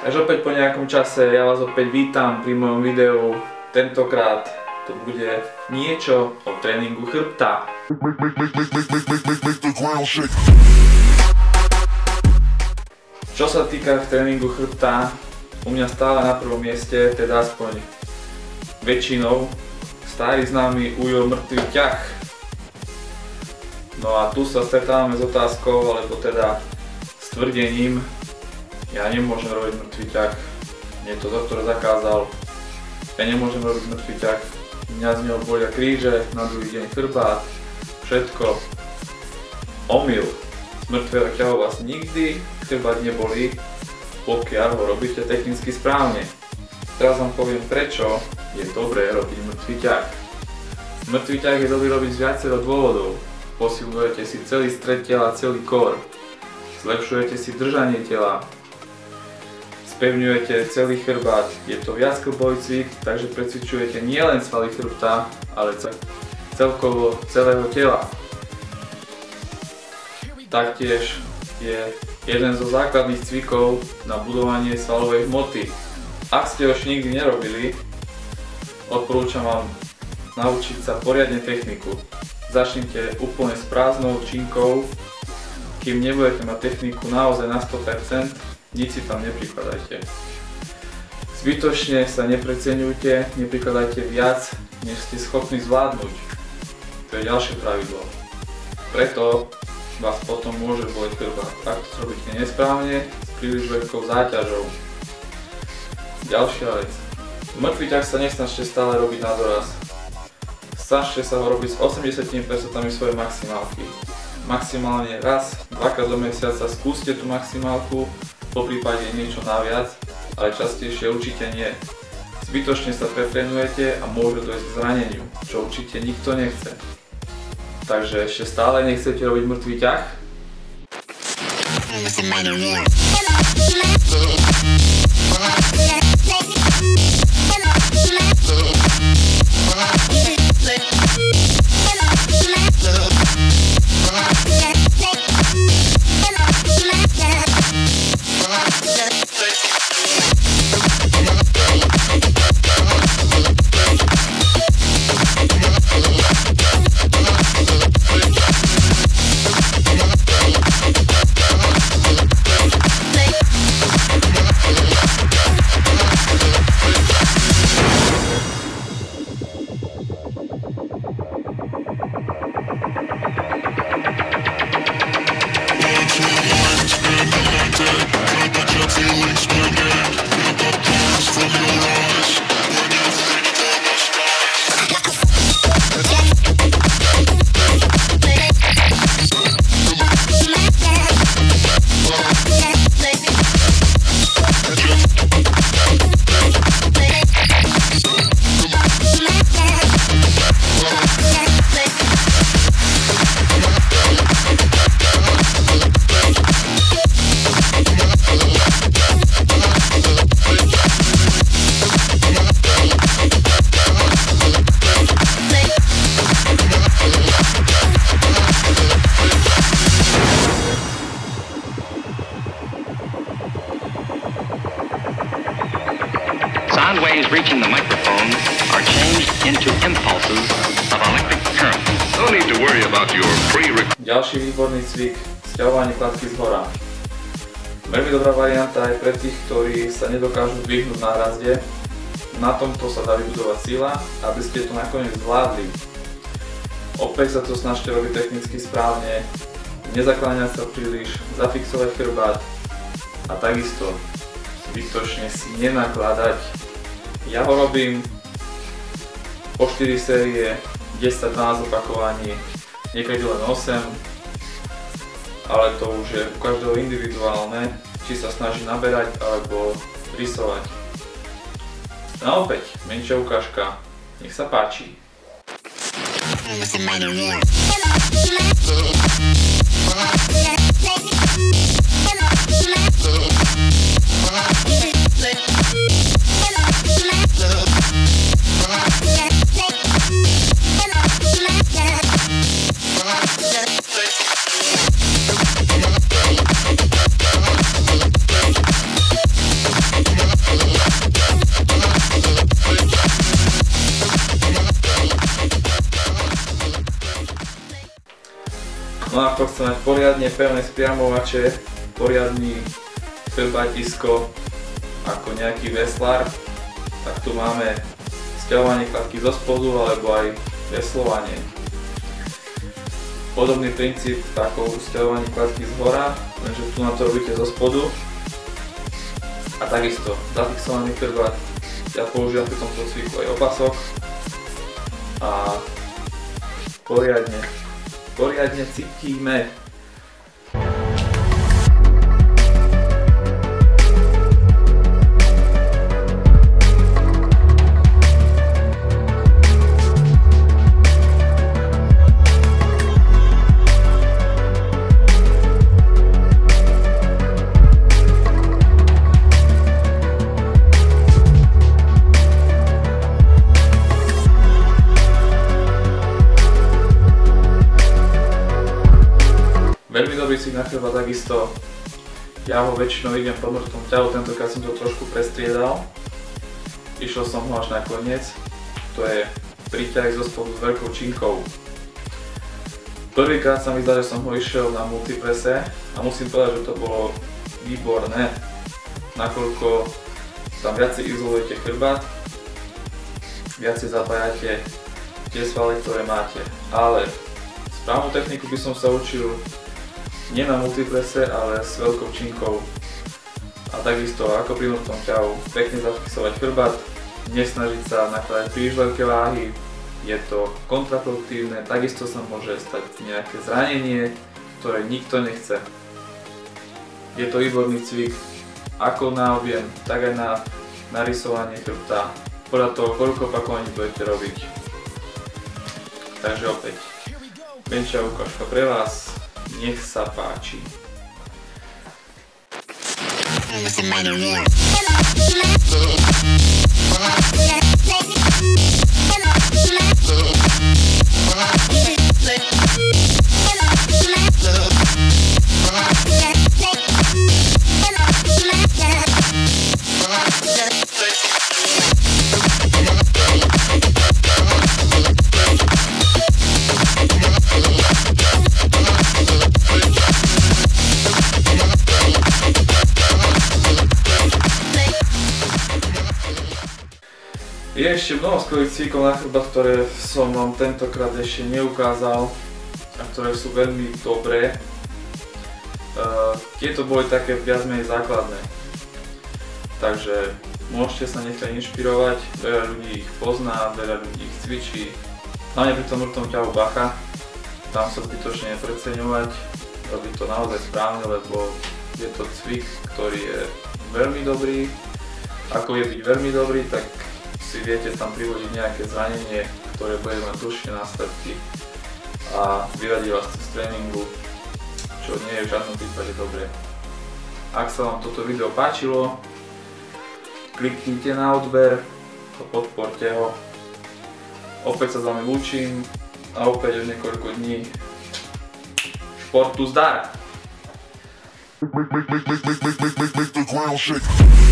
Takže opäť po nejakom čase ja vás opäť vítam pri mojom videu. Tentokrát to bude niečo o tréningu chrbta. Čo sa týka tréningu chrbta, u mňa stále na prvom mieste, teda aspoň väčšinou, starý známy ujo mŕtvý ťah. No a tu sa stretávame s otázkou, alebo teda s tvrdením, ja nemôžem robiť mŕtvý ťah, mne to doktor zakázal, ja nemôžem robiť mŕtvý ťah, mňa z neho bolia kríže, na druhý deň chrbát, všetko. Omyl. Z mŕtvého ťahu vás nikdy chrbát nebolí, pokiaľ ho robíte technicky správne. Teraz vám poviem, prečo je dobré robiť mŕtvý ťah. Mŕtvý ťah je dobrý robiť z viacero dôvodov. Posilujete si celý stred tela, celý core. Zlepšujete si držanie tela. Spevňujete celý chrbát. Je to viacklbový cvik, takže precvičujete nielen svaly chrbta, ale celkovo celého tela. Taktiež je jeden zo základných cvikov na budovanie svalovej hmoty. Ak ste ho nikdy nerobili, odporúčam vám naučiť sa poriadne techniku. Začnite úplne s prázdnou činkou, kým nebudete mať techniku naozaj na 100%, nič si tam neprikladajte. Zbytočne sa nepreceňujte, neprikladajte viac, než ste schopní zvládnuť. To je ďalšie pravidlo. Preto vás potom môže boleť chrbát, ak to robíte nesprávne, s príliš veľkou záťažou. Ďalšia vec. Mŕtvý ťah sa nesnažte stále robiť na doraz. Snažte sa ho robiť s 80% svojej maximálky. Maximálne raz, dvakrát do mesiaca skúste tú maximálku, poprípade niečo naviac, ale častejšie určite nie. Zbytočne sa pretrenujete a môže dojsť k zraneniu, čo určite nikto nechce. Takže ešte stále nechcete robiť mŕtvý ťah? Sound waves reaching the microphone are changed into impulses of electric current. No need to worry about your Ďalší výborný cvik, sťahovanie kladky zhora. Veľmi dobrá varianta aj pre tých, ktorí sa nedokážu zdvihnúť na hrazde. Na tomto sa dá vybudovať sila, aby ste to nakoniec zvládli. Opäť sa to snažte robiť technicky správne, nezakláňať sa príliš, zafixovať chrbát a takisto zbytočne si nenakladať. Ja ho robím po 4 série, 10-12 opakovaní, niekedy len 8, ale to už je u každého individuálne, či sa snaží naberať alebo rysovať. No opäť, menšia ukážka, nech sa páči. No a ako chcem mať poriadne pevné spriamovače, poriadny chrbatisko ako nejaký veslár, tak tu máme sťahovanie kladky zo spodu alebo aj veslovanie. Podobný princíp ako sťahovanie kladky z hora, lenže tu na to robíte zo spodu. A takisto zafixovaný chrbát, ja používam pri tomto cviku aj opasok a poriadne cítime. Veľmi dobrý cvik na chrbát takisto, ja ho väčšinou idem po mŕtvom ťahu, tentokrát som to trošku prestriedal. Išiel som ho až na koniec, to je príťah zo spodu s veľkou činkou. Prvýkrát sa mi zdá, že som ho išiel na multiprese a musím povedať, že to bolo výborné, nakoľko tam viacej izolujete chrbát, viacej zapájate tie svaly, ktoré máte, ale správnu techniku by som sa učil nie na multiprese, ale s veľkou činkou. A takisto ako pri mŕtvom ťahu, pekne zafixovať chrbát, nesnažiť sa nakladať príliš veľké váhy, je to kontraproduktívne, takisto sa môže stať nejaké zranenie, ktoré nikto nechce. Je to výborný cvik, ako na objem, tak aj na narysovanie chrbta, podľa toho, koľko opakovaní budete robiť. Takže opäť, menšia ukážka pre vás. Nech sa páči. Je ešte mnoho skvelých cvikov na chrbát, ktoré som vám tentokrát ešte neukázal a ktoré sú veľmi dobré. Tieto boli také viac menej základné, takže môžete sa nechať inšpirovať, veľa ľudí ich pozná, veľa ľudí ich cvičí. Hlavne pri tom mŕtvom ťahu bacha, tam sa zbytočne nepreceňovať, robiť to naozaj správne, lebo je to cvik, ktorý je veľmi dobrý. Ako je byť veľmi dobrý, tak si viete tam privodiť nejaké zranenie, ktoré bude mať dlhšie následky a vyradí vás z tréningu, čo nie je v žiadnom prípade dobré. Ak sa vám toto video páčilo, kliknite na odber a podporte ho. Opäť sa s vami lúčim a opäť o niekoľko dní športu zdar! Make the ground shake.